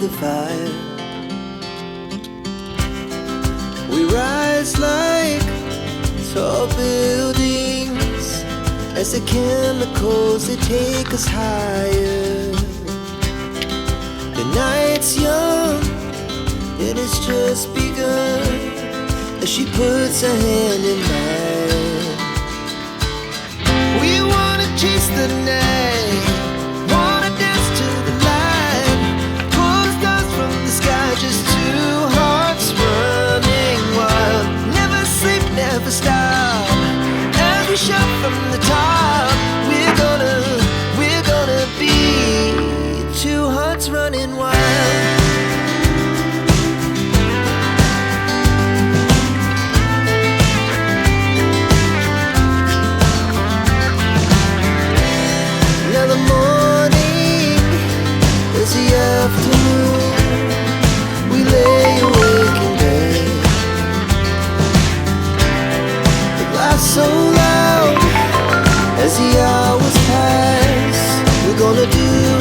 the fire. We rise like tall buildings as the chemicals, they take us higher. The night's young and it's just begun as she puts her hand in mine. We wanna chase the night, wanna dance to the light, pull stars from the sky, just two hearts running wild. Never sleep, never stop, as we shout from the top. We're gonna be two hearts running wild. Afternoon, we lay awake in bed. The glass so loud as the hours pass. We're gonna do